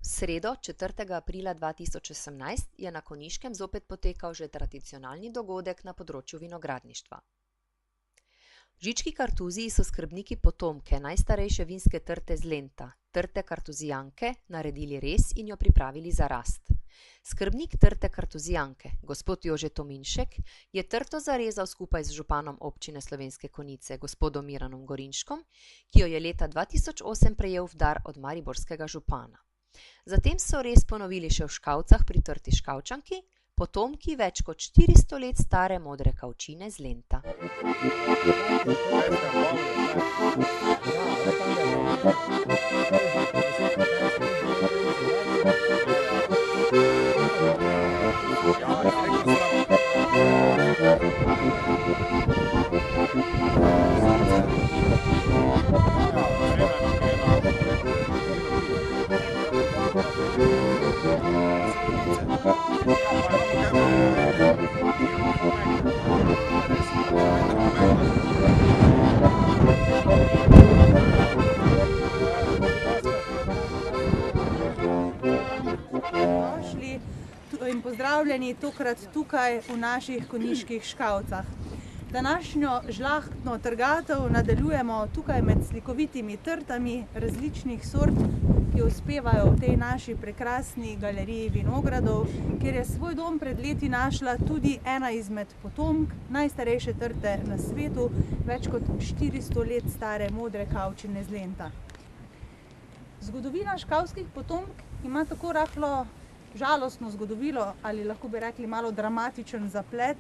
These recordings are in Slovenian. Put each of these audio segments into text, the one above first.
V sredo, 4. aprila 2018, je na Konjiškem zopet potekal že tradicionalni dogodek na področju vinogradništva. V Žički kartuziji so skrbniki potomke najstarejše vinske trte z Lenta, trte kartuzijanke, naredili rez in jo pripravili za rast. Skrbnik trte kartuzijanke, gospod Jože Tominšek, je trto zarezal skupaj z županom občine Slovenske Konjice, gospodom Miranom Gorinškom, ki jo je leta 2008 prejel v dar od mariborskega župana. Zatem so rez ponovili še v Škavcah pri trti Škavčanki, potomki več kot 400 let stare modre kavčine z Lenta. In pozdravljeni tokrat tukaj v naših konjiških Škavcah. Današnjo žlahtno trgatev nadaljujemo tukaj med slikovitimi trtami različnih sort, ki uspevajo v tej naši prekrasni galeriji vinogradov, kjer je svoj dom pred leti našla tudi ena izmed potomk najstarejše trte na svetu, več kot 400 let stare modre kavčine z Lenta. Zgodovina škavskih potomk ima tako rahlo žalostno zgodovino, ali lahko bi rekli malo dramatičen zaplet,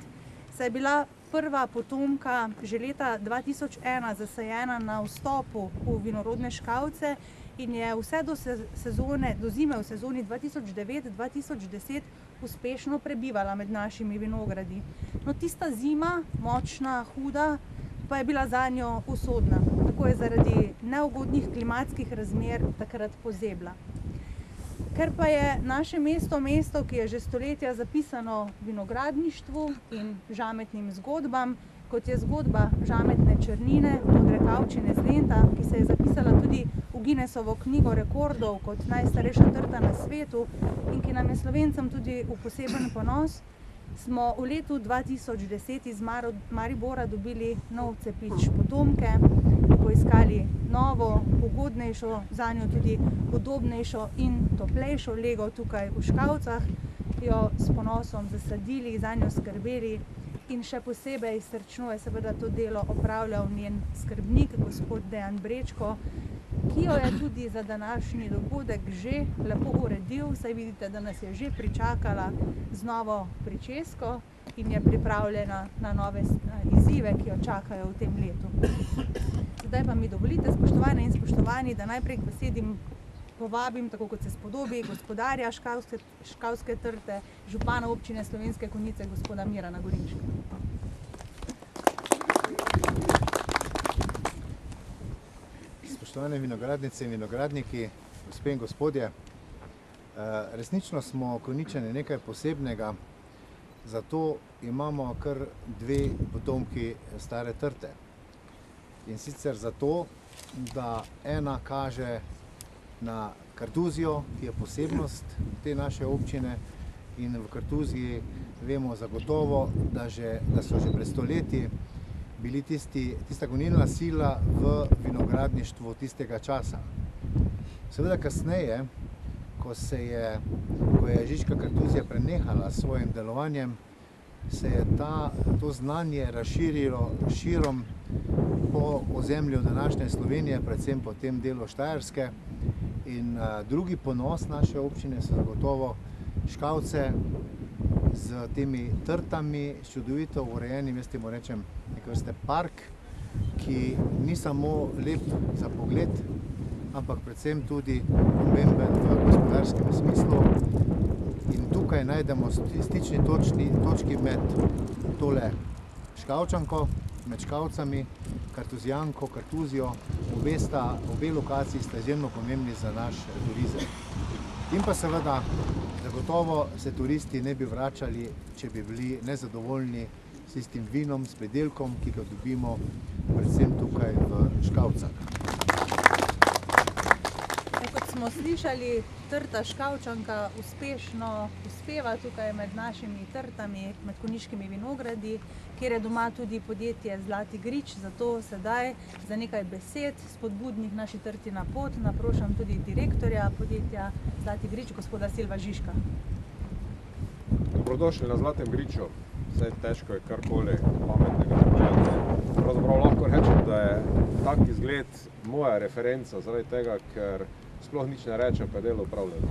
saj je bila prva potomka že leta 2001 zasajena na vstopu v vinorodne Škavce in je vse do zime v sezoni 2009-2010 uspešno prebivala med našimi vinogradi. No, tista zima, močna, huda, pa je bila zanjo usodna. Tako je zaradi neugodnih klimatskih razmer takrat pozebla. Ker pa je naše mesto, ki je že stoletja zapisano vinogradništvu in žametnim zgodbam, kot je zgodba žametne črnine, modre kavčine z Lenta, ki se je zapisala tudi v Guinnessovo knjigo rekordov kot najstarejša trta na svetu in ki nam je Slovencem tudi v poseben ponos, smo v letu 2010 iz Maribora dobili nov cepič potomke, poiskali novo, ugodnejšo, zanjo tudi udobnejšo in toplejšo lego tukaj v Škavcah, jo s ponosom zasadili, zanjo skrbeli in še posebej srčno je seveda to delo opravljal njen skrbnik, gospod Dejan Brečko, ki jo je tudi za današnji dogodek že lepo uredil, saj vidite, da nas je že pričakala z novo pričesko in je pripravljena na nove izzive, ki jo čakajo v tem letu. Zdaj pa mi dovolite, spoštovane in spoštovani, da najprej k besedi povabim, tako kot se spodobi, gospodarja škavske trte, župana občine Slovenske Konjice, gospoda Mirana Gorinška. Spoštovane vinogradnice in vinogradniki, gospe in gospodje, resnično smo Konjičani nekaj posebnega, zato imamo kar dve potomki stare trte. In sicer zato, da ena kaže na kartuzijo, ki je posebnost te naše občine in v Kartuziji vemo zagotovo, da so že pred stoletji bili tista gonilna sila v vinogradništvu tistega časa. Seveda kasneje, ko je Žička kartuzija prenehala s svojim delovanjem, se je to znanje razširilo širom po ozemlju današnje Slovenije, predvsem po tem delu Štajerske. In drugi ponos naše občine so zagotovo Škavce z temi trtami, s čudovito urejenim, jaz temu rečem, neke vrste park, ki ni samo lep za pogled, ampak predvsem tudi pomemben v gospodarskem smislu. In tukaj najdemo stični točki med tole Škavčanko, med Škavcami, kartuzijanko, kartuzijo. Obe lokaciji sta izjemno pomembni za naš turizem. In pa seveda, zagotovo se turisti ne bi vračali, če bi bili nezadovoljni s tistim vinom, s pridelkom, ki ga dobimo predvsem tukaj v Škavcah. smo slišali, trta Škavčanka uspešno uspeva tukaj med našimi trtami, med Konjiškimi vinogradi, kjer je doma tudi podjetje Zlati grič. Zato sedaj za nekaj besed spodbudnih naši trti na pot naprošam tudi direktorja podjetja Zlati grič, gospoda Silva Žižka. Dobrodošli na Zlatem griču. Vse težko je karkoli pametnega početi. Pravzaprav lahko rečem, da je tak izgled moja referenca, zaradi tega, ker sploh nič ne rečem, pa je delo upravljeno.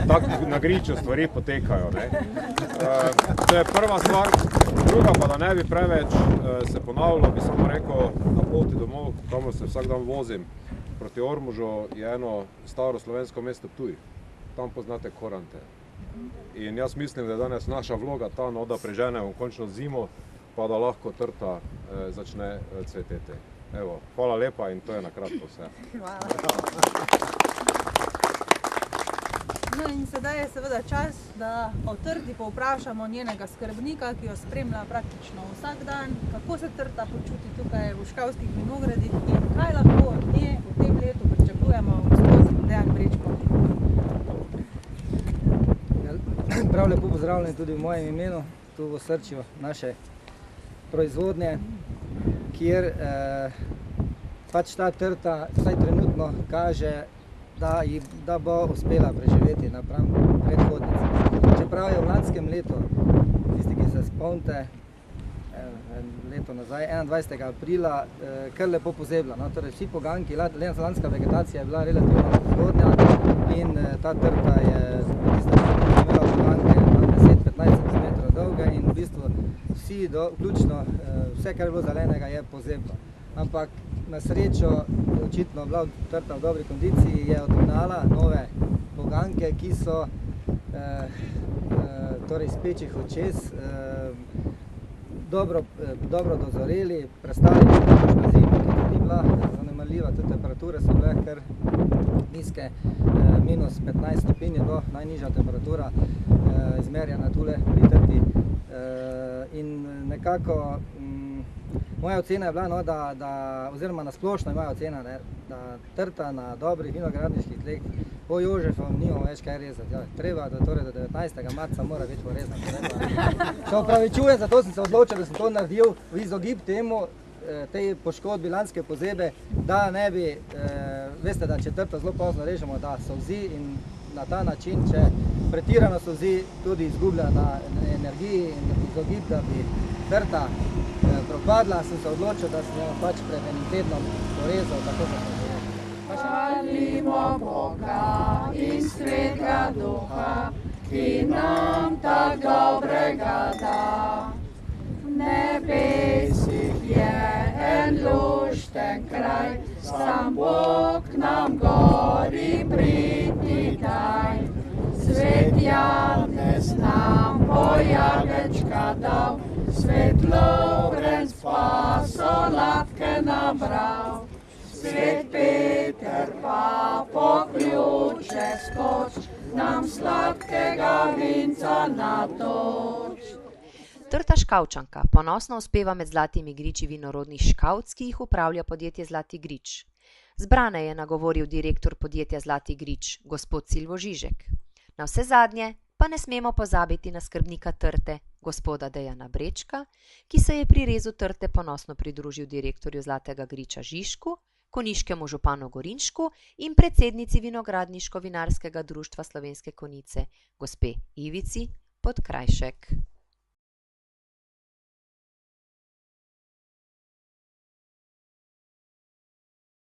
Tako na griču stvari potekajo. To je prva stvar. Druga pa, da ne bi preveč se ponavljal, bi samo rekel, na poti domov, kamor se vsak dan vozim, proti Ormožu je eno staro slovensko mesto Ptuj. Tam poznate korante. In jaz mislim, da je danes naša vloga ta, da preženemo končno zimo, pa da lahko trta začne cveteti. Evo, hvala lepa in to je na kratko vse. Hvala. No in sedaj je seveda čas, da o trti povprašamo njenega skrbnika, ki jo spremlja praktično vsak dan, kako se trta počuti tukaj v Škavskih vinogradih in kaj lahko od nje v tem letu pričakujemo, gospod Dejan Brečko. Prav lepo pozdravljeni tudi v mojem imenu, tu v osrčju naše proizvodnje, kjer pač ta trta vsaj trenutno kaže, da bo uspela preživeti napram predhodnici. Čeprav je v lanskem letu, tisti, ki se spomnite, leto nazaj, 21. aprila, kar lepo pozebla. No, torej vsi poganki, lanska vegetacija je bila relativno zgodnja in ta trta je imela poganke 10-15 cm dolge in v bistvu vsi, vključno vse, kar je bilo zelenega, je pozeblo. Ampak na srečo je očitno bila trta v dobri kondiciji, je odgnala nove poganke, ki so torej iz pečih očes dobro dozoreli, prestali na zimo, ki tudi bila zanemarljiva, te temperature so bile kar nizke, minus 15 stopinj je bilo najnižja temperatura izmerjena tule pri trti. In nekako moja ocena je bila, oziroma nasplošno je moja ocena, da trta na dobrih vinogradniških tleh po Jožefom nimamo več kaj rezati. Treba, da torej do 19. marca mora več porezati. Se opravičujem, zato sem se odločil, da sem to naredil v izogib temu, tej poškodbi lanske pozebe, da ne bi, veste, da če trta zelo pozno režemo, da solzi in na ta način, če pretirano solzi, tudi izgublja na energiji in izogib, da bi trta propadla, sem se odločil, da sem jo pač pred enim tednom porezal, tako kot sem želel. Hvalimo Boga in Svetega Duha, ki nam tak dobrega da. V nebesih je en lušten kraj, sam Bog nam gori pridni daj. Svet Janez nam pojagenčka dal, Svet Lovrenc pa solatke nabral. Svet Peter pa po ključe skoč, nam sladkega vinca natoč. Trta Škavčanka ponosno uspeva med Zlatimi griči vinorodnih Škavc, ki jih upravlja podjetje Zlati grič. Zbrane je nagovoril direktor podjetja Zlati grič, gospod Silvo Žižek. Na vse zadnje pa ne smemo pozabiti na skrbnika trte, gospoda Dejana Brečka, ki se je pri rezu trte ponosno pridružil direktorju Zlatega griča Žižku, konjiškemu županu Gorinšku in predsednici Vinogradniško-vinarskega društva Slovenske Konjice, gospe Ivici Podkrajšek.